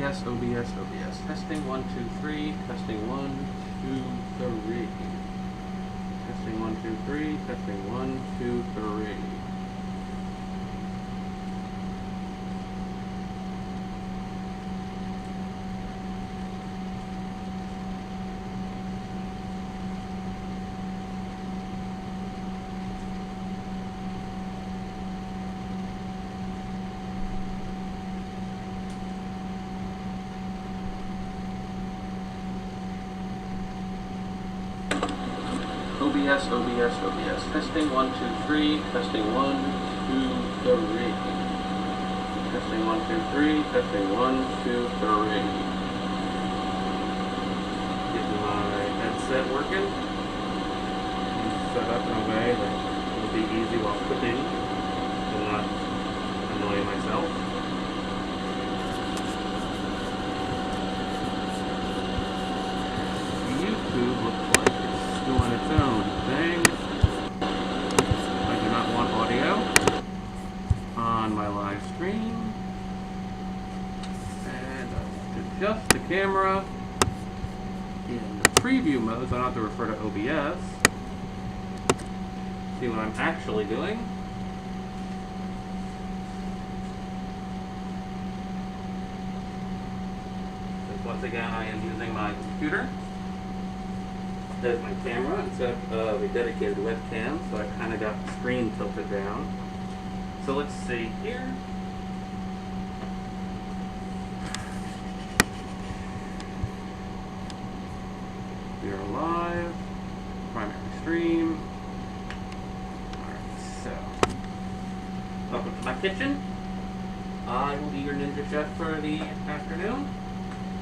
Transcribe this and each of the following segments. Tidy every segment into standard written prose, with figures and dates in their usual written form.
OBS, OBS, OBS. Testing 1, 2, 3. Testing 1, 2, 3. Testing 1, 2, 3. Testing 1, 2, 3. OBS, OBS, OBS. Testing 1, 2, 3. Testing 1, 2, 3. Testing 1, 2, 3. Testing 1, 2, 3. Getting my headset working. Set up in a way that will be easy while cooking and not annoy myself. YouTube looks like it's doing its own thing. I do not want audio on my live stream. And I want to adjust the camera in the preview mode so I don't have to refer to OBS. See what I'm actually doing. Once again, I am using my computer as my camera instead of a dedicated webcam, so I kind of got the screen tilted down. So let's see here. We are live, primary stream. Alright, so welcome to my kitchen. I will be your ninja chef for the afternoon.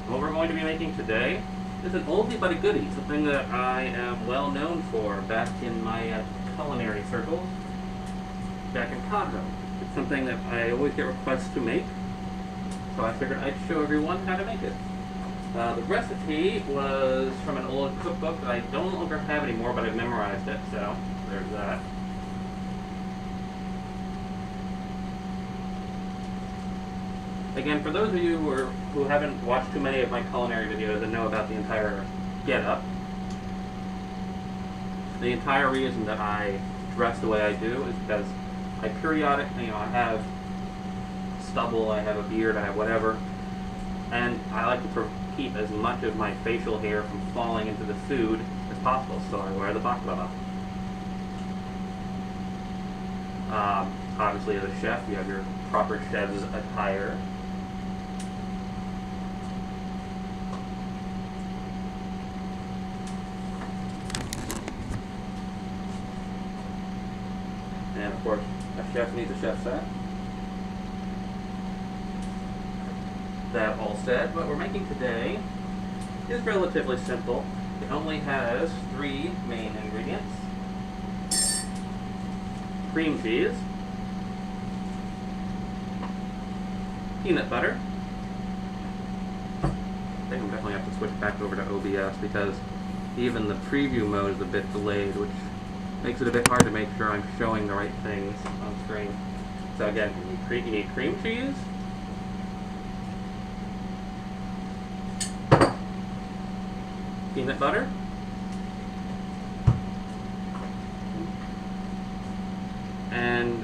What we're going to be making today is an oldie but a goodie, something that I am well known for back in my culinary circles, back in Congo. It's something that I always get requests to make, so I figured I'd show everyone how to make it. The recipe was from an old cookbook that I don't longer have anymore, but I've memorized it, so there's that. Again, for those of you who haven't watched too many of my culinary videos and know about the entire get-up, the entire reason that I dress the way I do is because I periodically, I have stubble, I have a beard, I have whatever, and I like to keep as much of my facial hair from falling into the food as possible, so I wear the baklava. Obviously, as a chef, you have your proper chef's attire. And of course, a chef needs a chef's hat. That all said, what we're making today is relatively simple. It only has 3 main ingredients: cream cheese, peanut butter. I think I'm definitely have to switch back over to OBS because even the preview mode is a bit delayed, which makes it a bit hard to make sure I'm showing the right things on screen. So again, you need cream cheese, peanut butter, and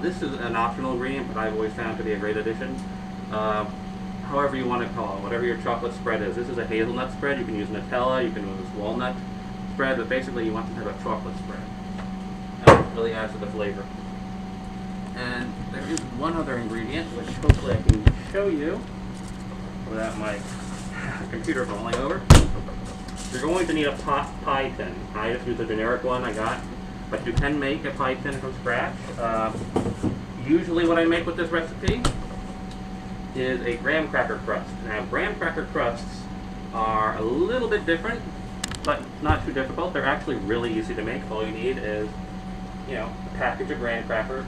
this is an optional ingredient, but I've always found to be a great addition. However you want to call it, whatever your chocolate spread is. This is a hazelnut spread. You can use Nutella, you can use walnut spread, but basically you want to have a chocolate spread. And it really adds to the flavor. And there is one other ingredient, which hopefully I can show you without my computer falling over. You're going to need a pie tin. I just used a generic one I got, but you can make a pie tin from scratch. Usually what I make with this recipe is a graham cracker crust. Now, graham cracker crusts are a little bit different, but not too difficult. They're actually really easy to make. All you need is, a package of graham crackers,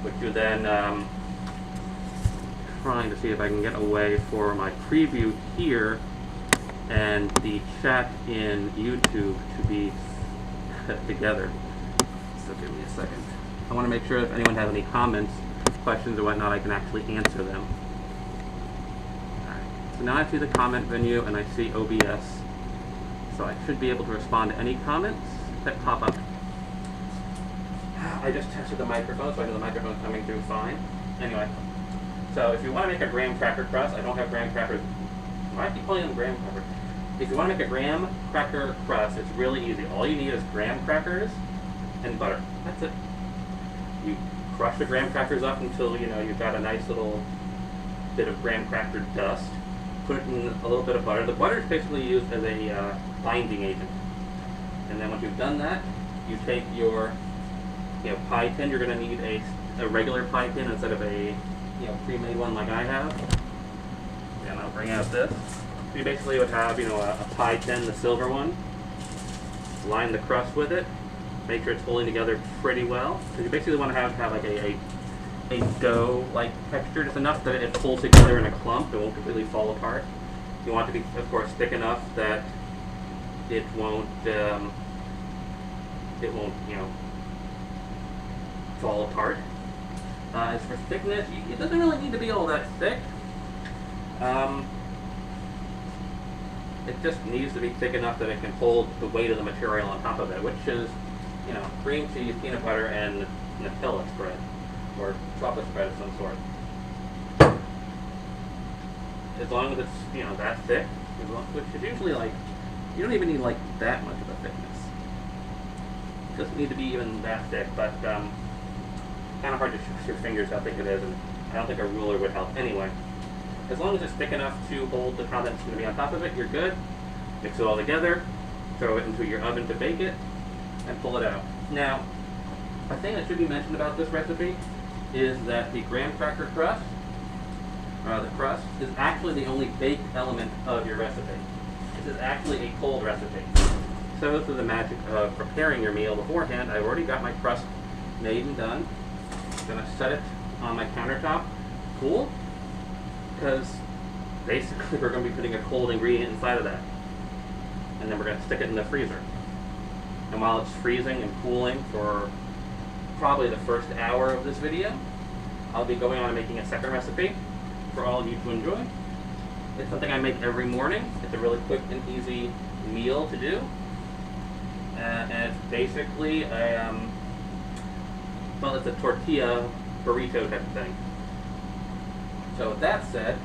which you then, trying to see if I can get away for my preview here and the chat in YouTube to be together. So give me a second. I want to make sure if anyone has any comments, questions, or whatnot, I can actually answer them. Alright, so now I see the comment menu and I see OBS. So I should be able to respond to any comments that pop up. I just tested the microphone, so I know the microphone's coming through fine. Anyway, so if you want to make a graham cracker crust, I don't have graham crackers. Why do I keep calling them graham crackers? If you want to make a graham cracker crust, it's really easy. All you need is graham crackers and butter. That's it. You crush the graham crackers up until you've got a nice little bit of graham cracker dust. Put it in a little bit of butter. The butter is basically used as a binding agent. And then once you've done that, you take your pie tin. You're going to need a regular pie tin instead of a pre-made one like I have. And I'll bring out this. You basically would have a pie tin, the silver one. Line the crust with it. Make sure it's holding together pretty well. So you basically want to have like a dough-like texture, just enough that it pulls together in a clump. It won't completely fall apart. You want it to be, of course, thick enough that it won't fall apart. As for thickness, it doesn't really need to be all that thick. It just needs to be thick enough that it can hold the weight of the material on top of it, which is, cream cheese, peanut butter, and Nutella spread, or chocolate spread of some sort. As long as it's, that thick, which is usually you don't even need that much of a thickness. It doesn't need to be even that thick, but kind of hard to show your fingers how thick it is, and I don't think a ruler would help anyway. As long as it's thick enough to hold the condensate that's going to be on top of it, you're good. Mix it all together, throw it into your oven to bake it, and pull it out. Now, a thing that should be mentioned about this recipe is that the graham cracker crust, the crust, is actually the only baked element of your recipe. This is actually a cold recipe. So through the magic of preparing your meal beforehand, I've already got my crust made and done. I'm going to set it on my countertop, cool, because basically we're going to be putting a cold ingredient inside of that. And then we're going to stick it in the freezer. And while it's freezing and cooling for probably the first hour of this video, I'll be going on and making a second recipe for all of you to enjoy. It's something I make every morning. It's a really quick and easy meal to do. And it's basically it's a tortilla burrito type of thing. So with that said,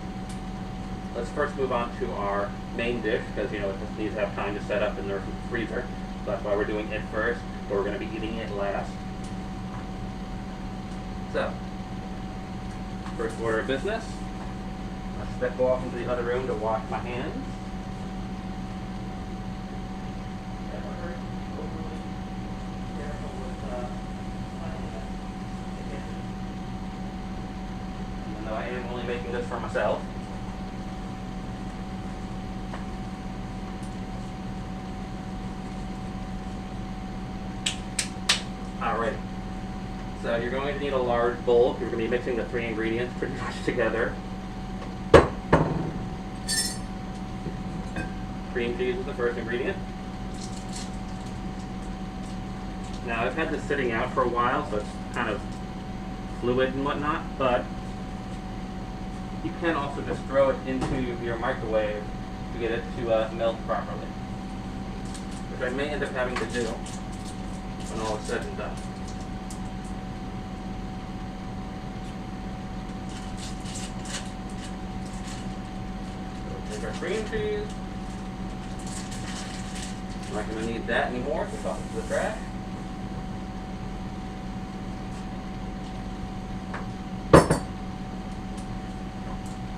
let's first move on to our main dish, because it just needs to have time to set up in the freezer. So that's why we're doing it first, but we're going to be eating it last. So, first order of business, let's step off into the other room to wash my hands. Even though I am only making this for myself. Alright, so you're going to need a large bowl. You're going to be mixing the three ingredients pretty much together. Cream cheese is the first ingredient. Now I've had this sitting out for a while, so it's kind of fluid and whatnot, but you can also just throw it into your microwave to get it to melt properly, which I may end up having to do when all is said and done. So take our cream cheese. I'm not going to need that anymore, so toss it to the trash.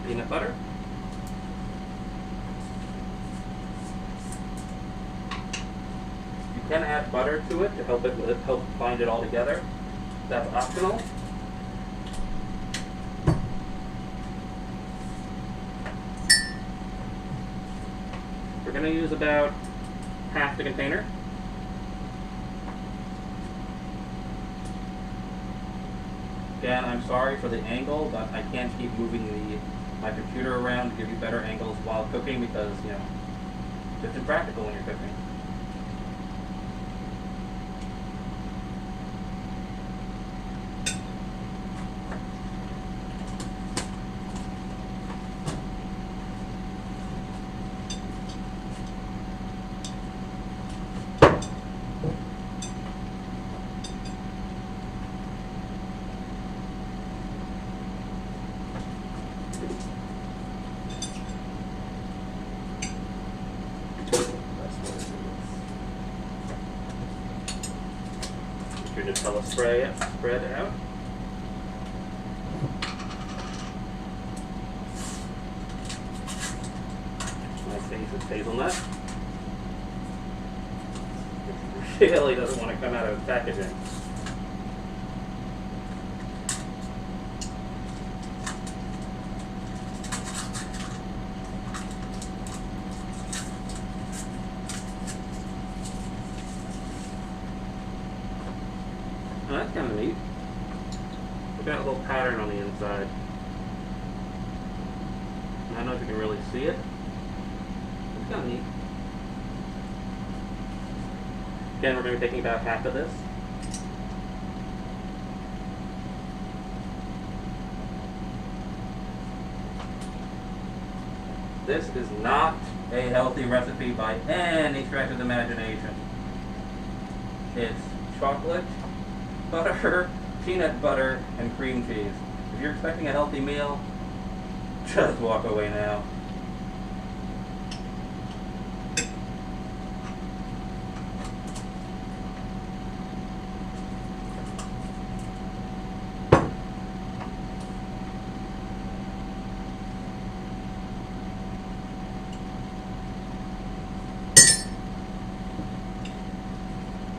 Peanut butter. You can add butter to it to help bind it all together. That's optional. We're going to use about half the container. Again, I'm sorry for the angle, but I can't keep moving my computer around to give you better angles while cooking because, it's impractical when you're cooking. your Nutella spread out. My face is hazelnut. It really doesn't want to come out of its packaging. Oh, that's kind of neat. We've got a little pattern on the inside. I don't know if you can really see it. It's kind of neat. Again, we're going to be taking about half of this. This is not a healthy recipe by any stretch of the imagination. It's chocolate, butter, peanut butter, and cream cheese. If you're expecting a healthy meal, just walk away now.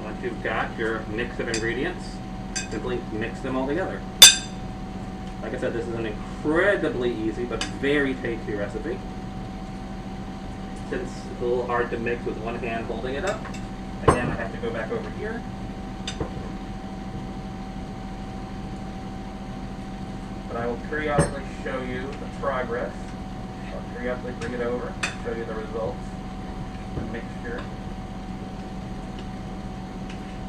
Once you've got your mix of ingredients, simply mix them all together. Like I said, this is an incredibly easy but very tasty recipe. Since it's a little hard to mix with one hand holding it up, again I have to go back over here. But I will periodically show you the progress. I'll periodically bring it over, show you the results, the mixture.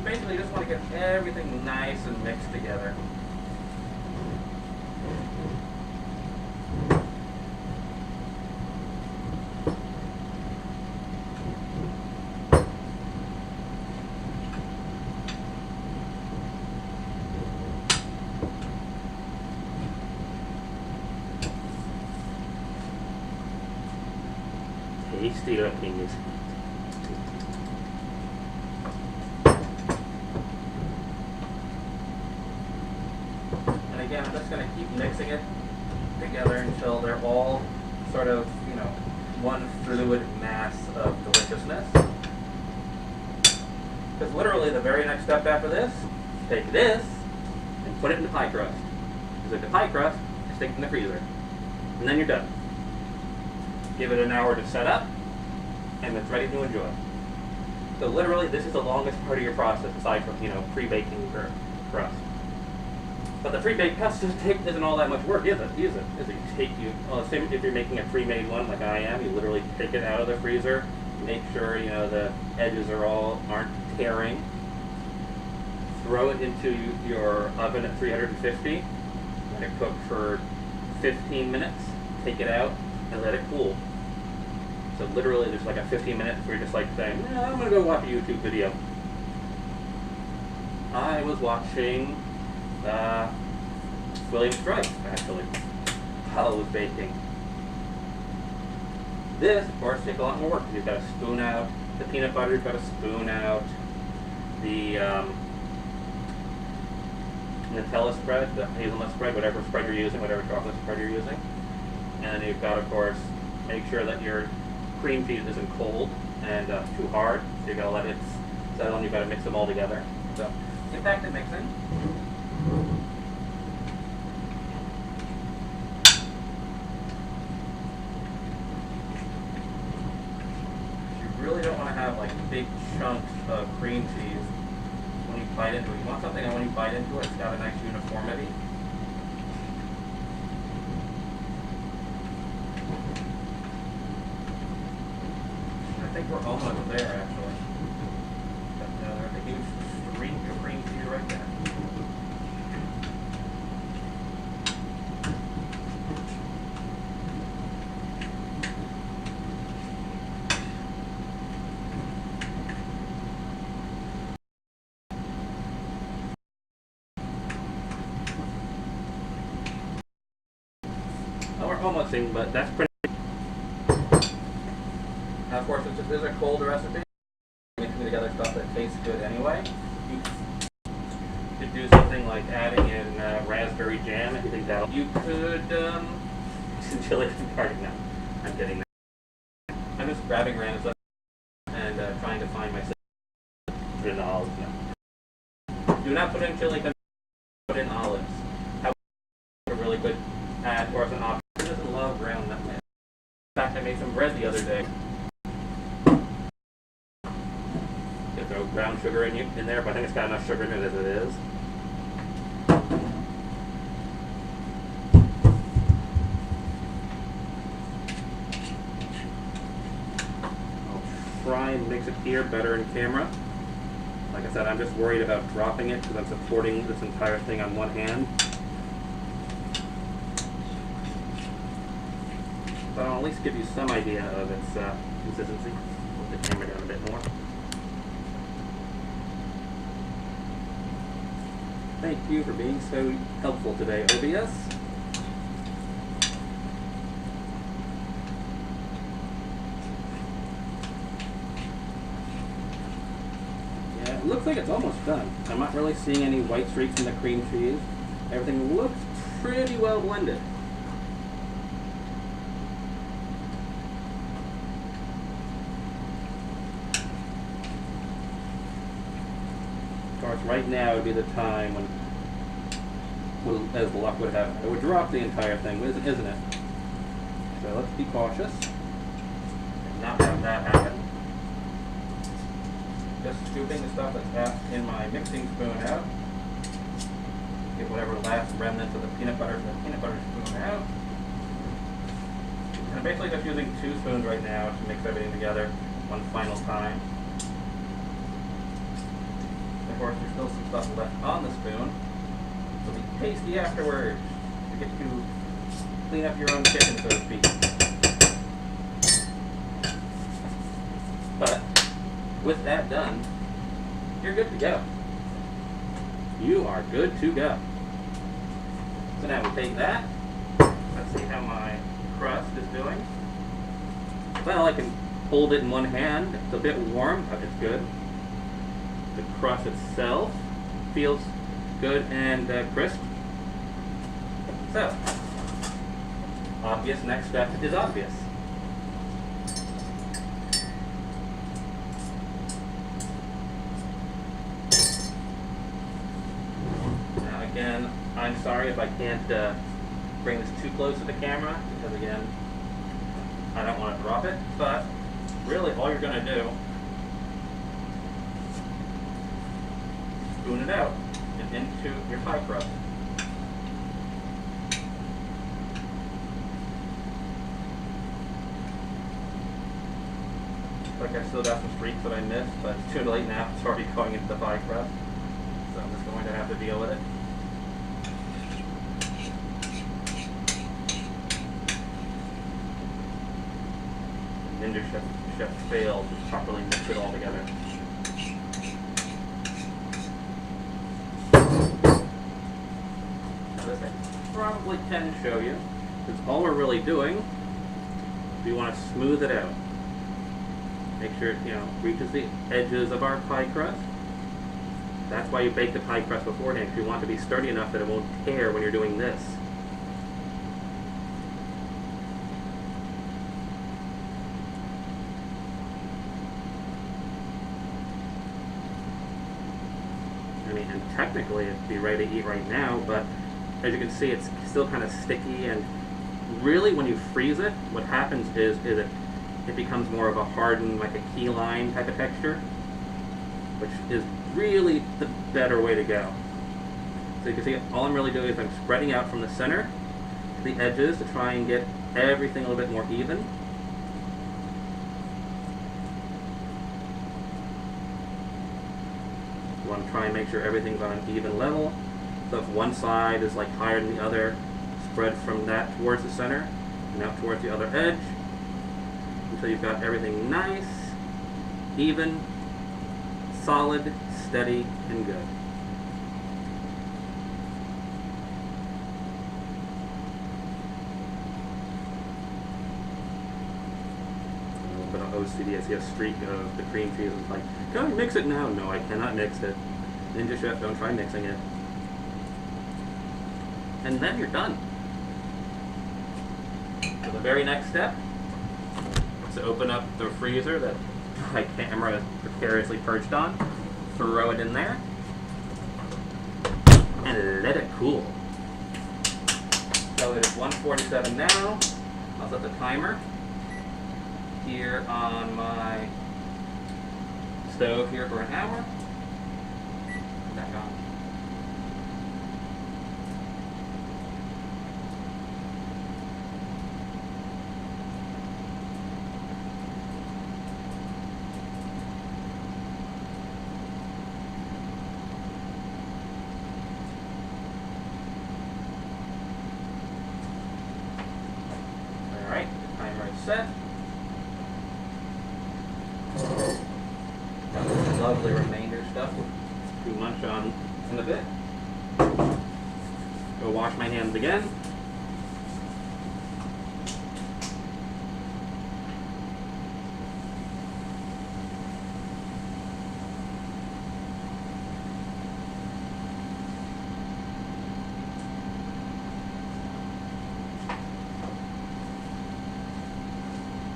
Basically, you just want to get everything nice and mixed together. Tasty looking. And again, I'm just going to keep mixing it together until they're all sort of, one fluid mass of deliciousness. Because literally the very next step after this, take this and put it in the pie crust. Because like the pie crust, stick it in the freezer. And then you're done. Give it an hour to set up, and it's ready to enjoy. So literally, this is the longest part of your process, aside from, pre-baking your crust. But the pre-baked crust isn't all that much work, is it? Same if you're making a pre-made one like I am, you literally take it out of the freezer, make sure, the edges aren't tearing, throw it into your oven at 350, let it cook for 15 minutes, take it out, and let it cool. So literally there's like a 15 minutes where you're just like saying, I'm going to go watch a YouTube video. I was watching William Strife, actually, while I was baking. This, of course, takes a lot more work. You've got to spoon out the peanut butter, you've got to spoon out the Nutella spread, the hazelnut spread, whatever spread you're using, whatever chocolate spread you're using. And then you've got, of course, make sure that your cream cheese isn't cold and too hard. So you've got to let it settle and you've got to mix them all together. So get back to mixing. You really don't want to have like big chunks of cream cheese when you bite into it. You want something that when you bite into it, it's got a nice uniformity. I think we're almost there, actually. But, there's a huge streak of cream cheese right there. Well, we're almost in, but that's pretty. Now, of course, since this is a cold recipe, mixing together stuff that tastes good anyway. do something like adding in raspberry jam, if you think that'll... You could, chili con carne, no, I'm kidding. I'm just grabbing random stuff and trying to find myself in olives. No. Do not put in chili con carne, put in olives. However, a really good add, or as an option. Who doesn't love ground nutmeg? In fact, I made some bread the other day. You throw brown sugar in there, but I think it's got enough sugar in it as it is. I'll try and mix it here better in camera. Like I said, I'm just worried about dropping it because I'm supporting this entire thing on one hand. But I'll at least give you some idea of its consistency. Put the camera down a bit more. Thank you for being so helpful today, OBS. Yeah, it looks like it's almost done. I'm not really seeing any white streaks in the cream cheese. Everything looks pretty well blended. Of course, right now would be the time when, as luck would have it, it would drop the entire thing, isn't it? So let's be cautious and not have that happen. Just scooping the stuff that's in my mixing spoon out. Get whatever last remnants of the peanut butter from the peanut butter spoon out. And I'm basically just using 2 spoons right now to mix everything together one final time. Of course, there's still some stuff left on the spoon. It'll be tasty afterwards to get to clean up your own kitchen, so to speak. But with that done, you're good to go. You are good to go. So now we take that. Let's see how my crust is doing. Well, I can hold it in one hand. It's a bit warm, but it's good. The crust itself feels good and crisp. So, obvious next step is obvious. Now again, I'm sorry if I can't bring this too close to the camera, because again, I don't want to drop it, but really all you're going to do, spoon it out and into your pie crust. Like I still got some streaks that I missed, but it's too late now. It's already going into the pie crust, so I'm just going to have to deal with it. Ninja Chef failed to properly mix it all together. This I probably can show you, because all we're really doing, we want to smooth it out. Make sure it, reaches the edges of our pie crust. That's why you bake the pie crust beforehand, because you want it to be sturdy enough that it won't tear when you're doing this. I mean, and technically it'd be ready to eat right now, but as you can see, it's still kind of sticky, and really when you freeze it, what happens is it becomes more of a hardened, like a key lime type of texture, which is really the better way to go. So you can see all I'm really doing is I'm spreading out from the center to the edges to try and get everything a little bit more even. You want to try and make sure everything's on an even level. So if one side is like higher than the other, spread from that towards the center and out towards the other edge until you've got everything nice, even, solid, steady, and good. A little bit of OCD. I see a streak of the cream cheese. It's like, can I mix it now? No, I cannot mix it. Ninja Chef, don't try mixing it. And then you're done. So the very next step is to open up the freezer that my camera is precariously perched on, throw it in there, and let it cool. So it is 1:47 now. I'll set the timer here on my stove here for an hour. Back on. Alright, the timer is set. Got this lovely remainder stuff to munch on in a bit. Go wash my hands again.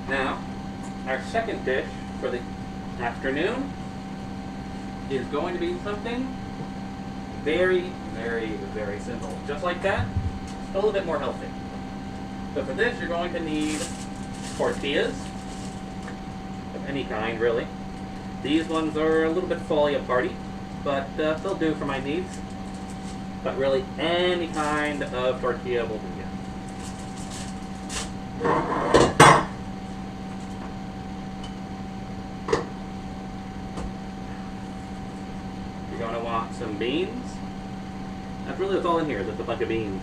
Now, our second dish for the afternoon is going to be something very, very, very simple. Just like that, a little bit more healthy. So for this, you're going to need tortillas of any kind, really. These ones are a little bit falling apart, but they'll do for my needs. But really, any kind of tortilla will do. You're going to want some beans. That's really what's all in here, just a bunch of beans.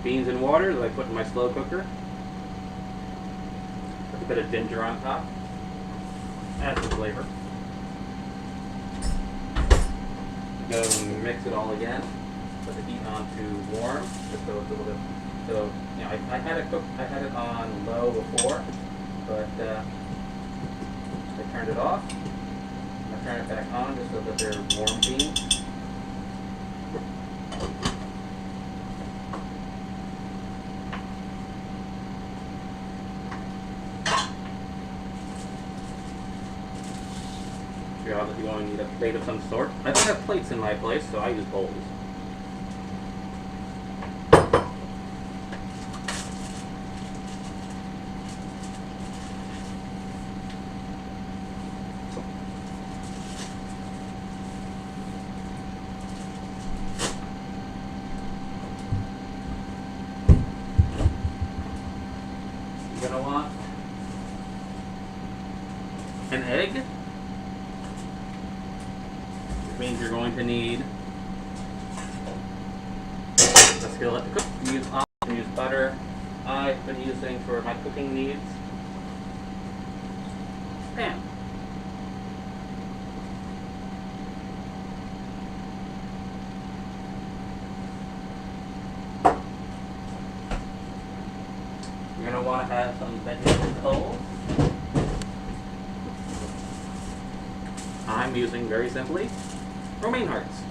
Beans and water that I put in my slow cooker. With a bit of ginger on top. Add some flavor. Go and mix it all again. Put the heat on to warm, just so it's a little bit. So, you know, I had it on low before, but I turned it off. I turn it back on just so that they're warm beans. You're obviously going to need a plate of some sort. I don't have plates in my place, so I use bowls. You're going to want an egg, which means you're going to need a skillet to cook. You use olive, you can use butter. I've been using for my cooking needs pan. You're going to want to have some vegetables. I'm using, very simply, romaine hearts.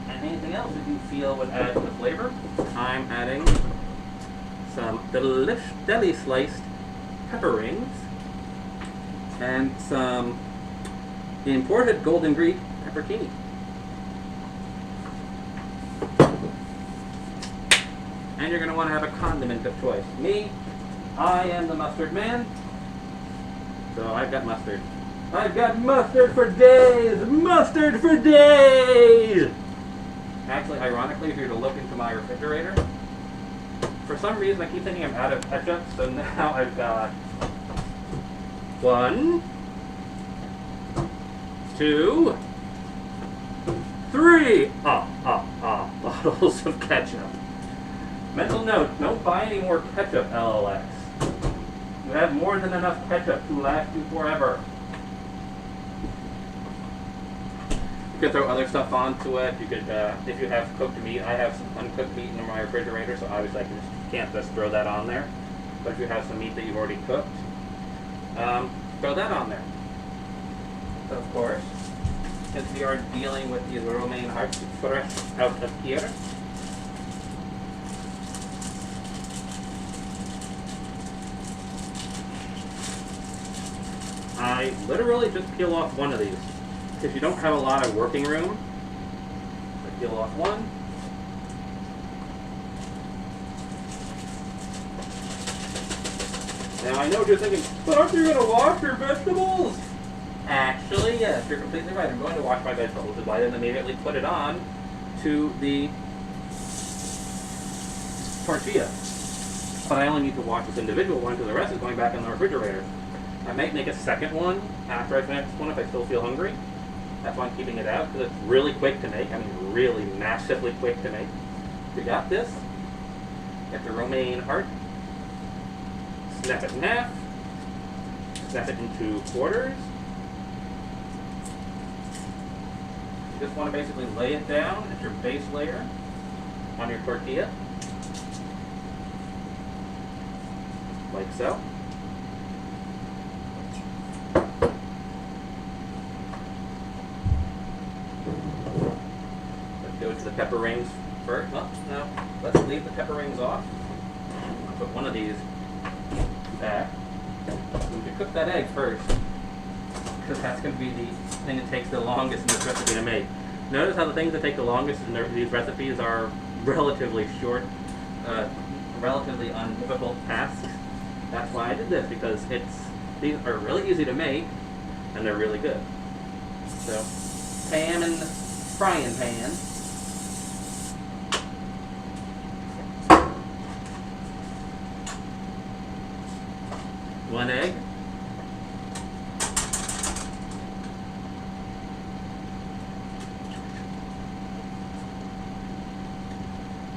And anything else that you feel would add to the flavor. I'm adding some deli sliced pepper rings and some imported Golden Greek pepperoni. And you're going to want to have a condiment of choice. Me, I am the mustard man, so I've got mustard. I've got mustard for days! Mustard for days! Actually, ironically, if you were to look into my refrigerator, for some reason I keep thinking I'm out of ketchup, so now I've got 1, 2, 3 bottles of ketchup. Mental note, don't buy any more ketchup, LLX. You have more than enough ketchup to last you forever. You could throw other stuff onto it. You could, if you have cooked meat, I have some uncooked meat in my refrigerator, so obviously I can't just throw that on there. But if you have some meat that you've already cooked, throw that on there. Of course, since we are dealing with these romaine hearts fresh out of here, I literally just peel off one of these. If you don't have a lot of working room, I peel off one. Now I know you're thinking, but aren't you going to wash your vegetables? Actually, yes, you're completely right. I'm going to wash my vegetables, which is why I didn't immediately put it on to the tortilla. But I only need to wash this individual one because the rest is going back in the refrigerator. I might make a second one after I finish this one if I still feel hungry. That's why I'm keeping it out, because it's really quick to make. I mean, really massively quick to make. We got this. Get the romaine heart. Snap it in half. Snap it into quarters. You just want to basically lay it down as your base layer on your tortilla. Like so. Let's go to the pepper rings first. Well, no, let's leave the pepper rings off. I'll put one of these back. We should cook that egg first, because that's going to be the thing that takes the longest in this recipe to make. Notice how the things that take the longest in these recipes are relatively short, relatively undifficult tasks. That's why I did this, because these are really easy to make, and they're really good. So, pan and frying pan. One egg.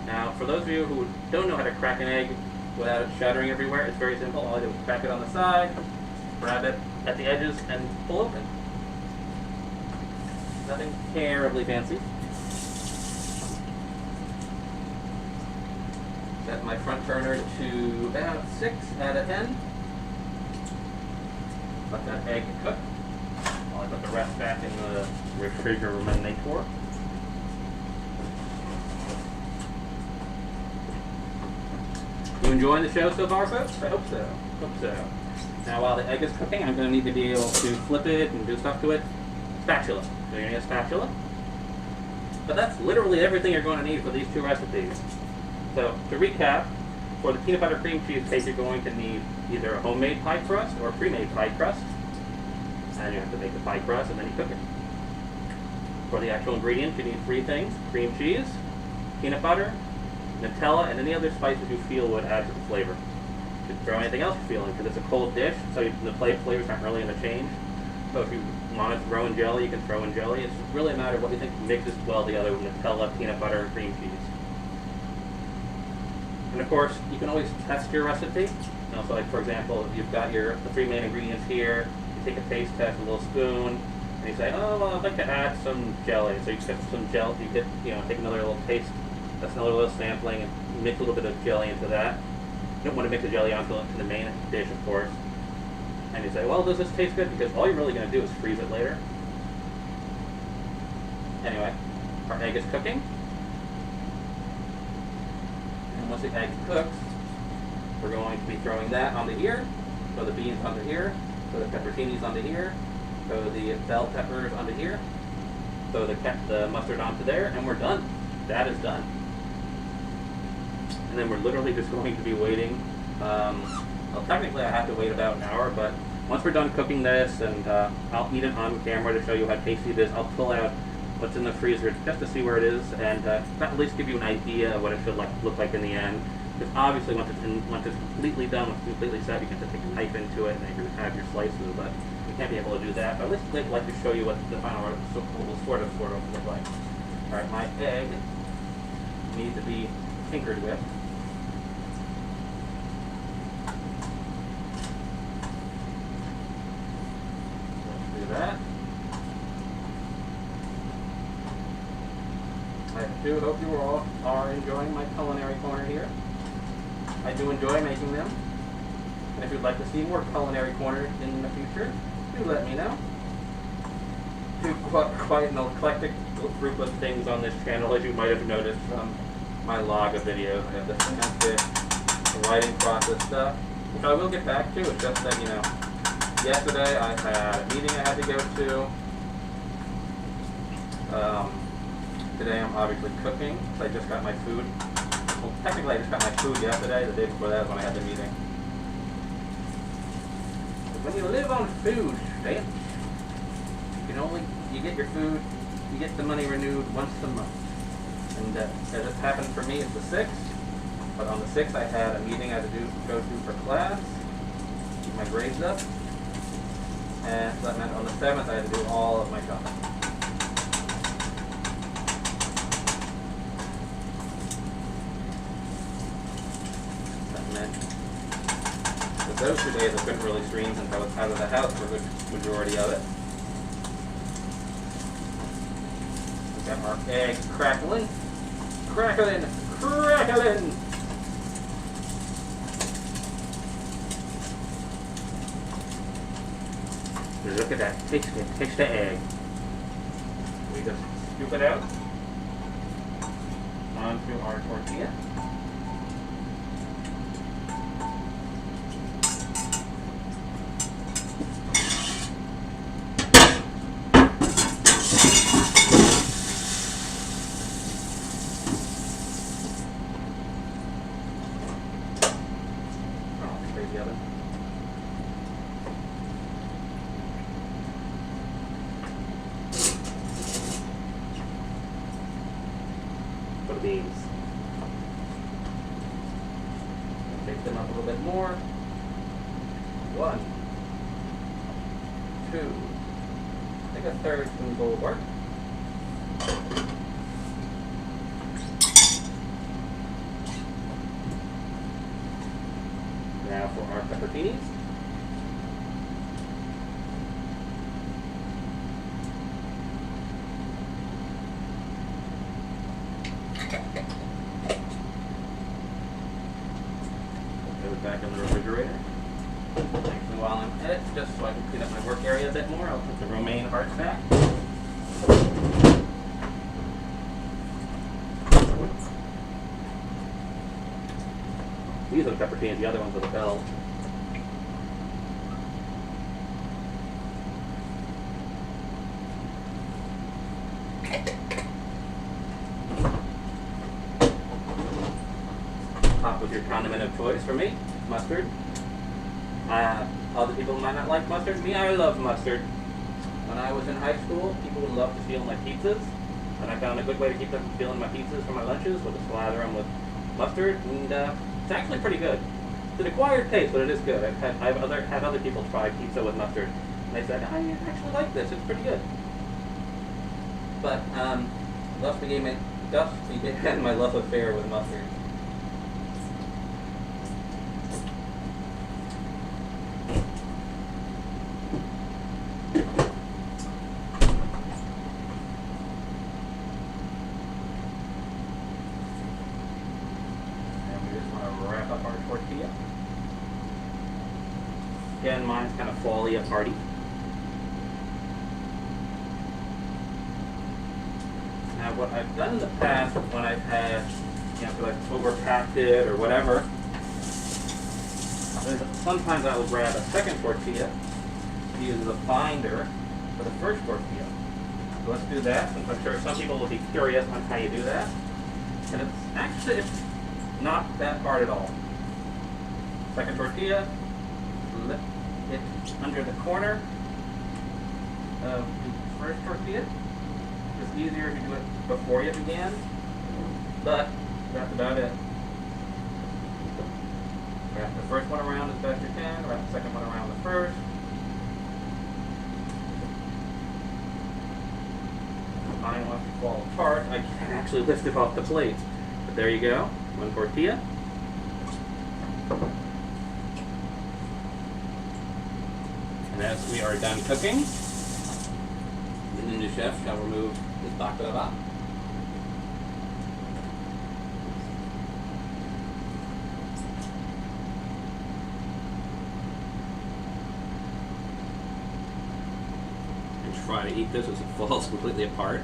Now, for those of you who don't know how to crack an egg without it shattering everywhere, it's very simple. All I do is crack it on the side, grab it at the edges, and pull open. Nothing terribly fancy. Set my front burner to about 6 out of 10. Let that egg cook while I put the rest back in the refrigerator. You enjoying the show so far, folks? I hope so. Hope so. Now, while the egg is cooking, I'm going to need to be able to flip it and do stuff to it. Spatula. So you're going to need a spatula. But that's literally everything you're going to need for these two recipes. So, to recap, for the peanut butter cream cheese cake, you're going to need either a homemade pie crust or a pre-made pie crust. And you have to make the pie crust and then you cook it. For the actual ingredients, you need 3 things: cream cheese, peanut butter, Nutella, and any other spices you feel would add to the flavor. You can throw anything else you feel in, because it's a cold dish, so the flavors aren't really going to change. So if you want to throw in jelly, you can throw in jelly. It's really a matter of what you think mixes well together with Nutella, peanut butter, and cream cheese. And of course, you can always test your recipe. So like, for example, if you've got the 3 main ingredients here, you take a taste test with a little spoon, and you say, oh, well, I'd like to add some jelly. So you get some jelly, take another little taste, that's another little sampling, and mix a little bit of jelly into that. You don't want to mix the jelly onto the main dish, of course. And you say, well, does this taste good? Because all you're really going to do is freeze it later. Anyway, our egg is cooking. And once the egg cooks, we're going to be throwing that onto here, throw the beans onto here, throw the pepperoncinis onto here, throw the bell peppers onto here, throw the mustard onto there, and we're done. That is done. And then we're literally just going to be waiting. Well, technically I have to wait about an hour, but once we're done cooking this, and I'll eat it on camera to show you how tasty it is, I'll pull out what's in the freezer just to see where it is, and at least give you an idea of what it should look like in the end. Because obviously once it's completely done, once it's completely set, you can just take a knife into it and then you can have your slices, but you can't be able to do that. But at least I'd like to show you what the final result will sort of look like. Alright, my egg needs to be tinkered with. That. I do hope you all are enjoying my culinary corner here. I do enjoy making them. And if you'd like to see more Culinary Corner in the future, do let me know. Quite an eclectic group of things on this channel, as you might have noticed from my log of videos. I have the fantastic writing process stuff, which I will get back to. It's just that, you know, yesterday I had a meeting I had to go to. Today I'm obviously cooking, because I just got my food. Well, technically I just got my food yesterday. The day before that was when I had the meeting. But when you live on food, damn, you get your food, you get the money renewed once a month. And as this happened for me, it's the 6th. But on the 6th I had a meeting I had to go to for class, keep my grades up. And so that meant on the 7th I had to do all of my shopping. That meant that those 2 days I couldn't really stream since I was out of the house for a good majority of it. We got our eggs crackling. Crackling! Crackling! Look at that. Taste the egg. We just scoop it out onto our tortilla. The other. For the beans. Take them up a little bit more. 1, 2. I think a third spoonful will work. Now for our pepperoncinis. Put it back in the refrigerator. Actually, while I'm at it, just so I can clean up my work area a bit more, I'll put the romaine hearts back. These are the pepperoncinis, the other ones are the bells. Pop with your condiment of choice. For me, mustard. Other people might not like mustard. Me, I love mustard. When I was in high school, people would love to steal my pizzas. And I found a good way to keep them from stealing my pizzas for my lunches was to slather them with mustard. And it's actually pretty good. It's an acquired taste, but it is good. I've had other people try pizza with mustard, and they said, I actually like this. It's pretty good. But thus began my love affair with mustard. Wrap up our tortilla. Again, mine's kind of fally and party. Now, what I've done in the past when I've had, if I've overpacked it or whatever, is sometimes I will grab a second tortilla to use as a binder for the first tortilla. So let's do that, since I'm sure some people will be curious on how you do that. And it's not that hard at all. Second tortilla, lift it under the corner of the first tortilla. It's easier if you do it before you begin, but that's about it. Wrap the first one around as best you can, wrap the second one around the first. If mine wants to fall apart, I can actually lift it off the plate. But there you go, one tortilla. And as we are done cooking, the ninja chef shall remove his baklava. try to eat this as it falls completely apart.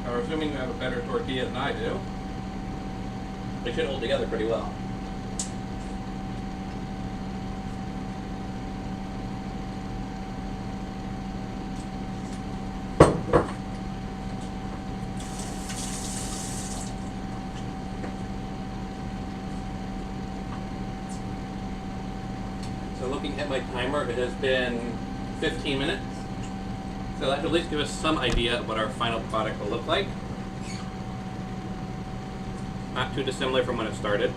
Now, assuming you have a better tortilla than I do, they should hold together pretty well. So looking at my timer, it has been 15 minutes. So that should at least give us some idea of what our final product will look like. Not too dissimilar from when it started.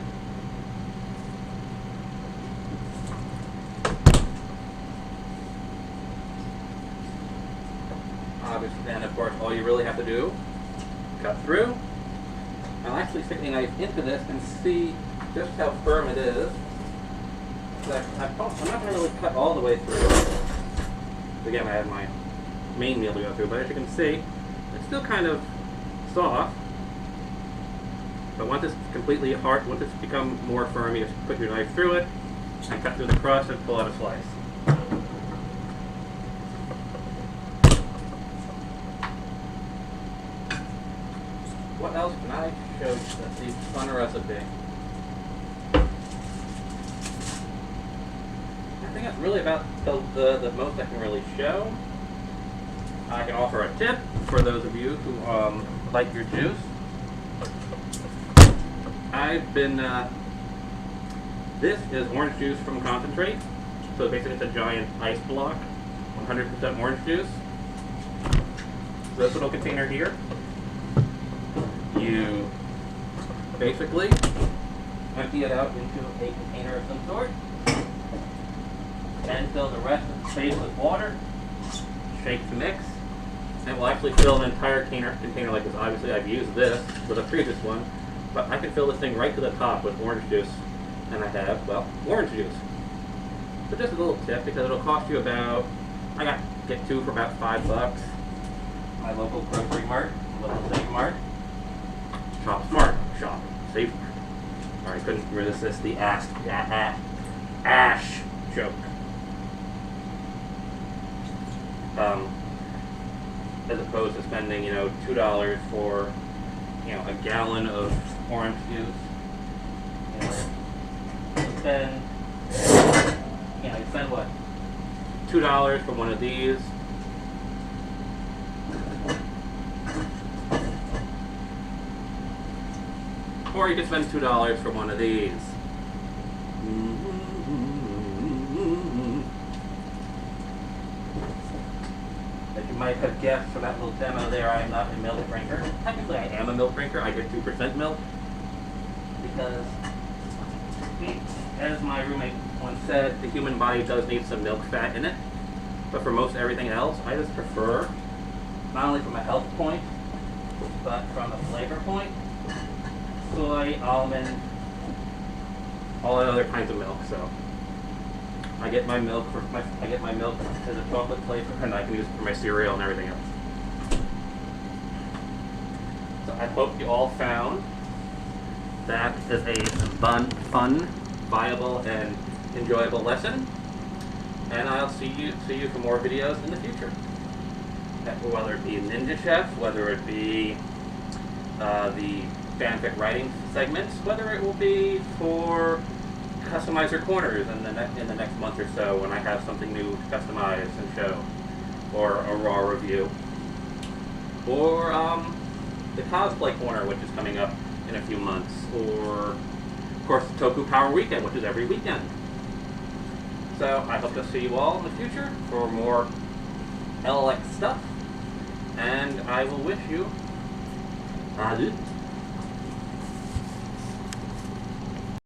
Obviously, then of course, all you really have to do, cut through. I'll actually stick a knife into this and see just how firm it is. I'm not going to really cut all the way through. Again, I have my main meal to go through, but as you can see, it's still kind of soft. But once it's completely hard, once it's become more firm, you just put your knife through it and cut through the crust and pull out a slice. What else can I show you that's the fun recipe? I think that's really about the most I can really show. I can offer a tip for those of you who like your juice. This is orange juice from concentrate. So basically it's a giant ice block, 100% orange juice. This little container here, you basically empty it out into a container of some sort, and fill the rest of the space with water, shake to mix, and we'll actually fill an entire container like this. Obviously I've used this with a previous one, but I can fill this thing right to the top with orange juice, and I have, well, orange juice. So just a little tip, because it'll cost you about, get two for about $5. My local grocery mart, local Save Mart. Shop smart, shop safe. Sorry, I couldn't resist the ash joke. As opposed to spending, $2 for, a gallon of orange juice. You spend what? $2 for one of these. Or you can spend $2 for one of these. As you might have guessed from that little demo there, I am not a milk drinker. Technically, I am a milk drinker. I get 2% milk. Because, as my roommate once said, the human body does need some milk fat in it. But for most everything else, I just prefer, not only from a health point, but from a flavor point, soy, almond, all the other kinds of milk. So I get my milk as a chocolate flavor, and I can use it for my cereal and everything else. So I hope you all found that is a fun, viable, and enjoyable lesson. And I'll see you for more videos in the future. Whether it be Ninja Chef, whether it be the fanfic writing segments, whether it will be for customizer corners in the next month or so when I have something new to customize and show, or a raw review, or the cosplay corner, which is coming up in a few months, or of course the Toku Power Weekend, which is every weekend. So I hope to see you all in the future for more LX stuff, and I will wish you adieu.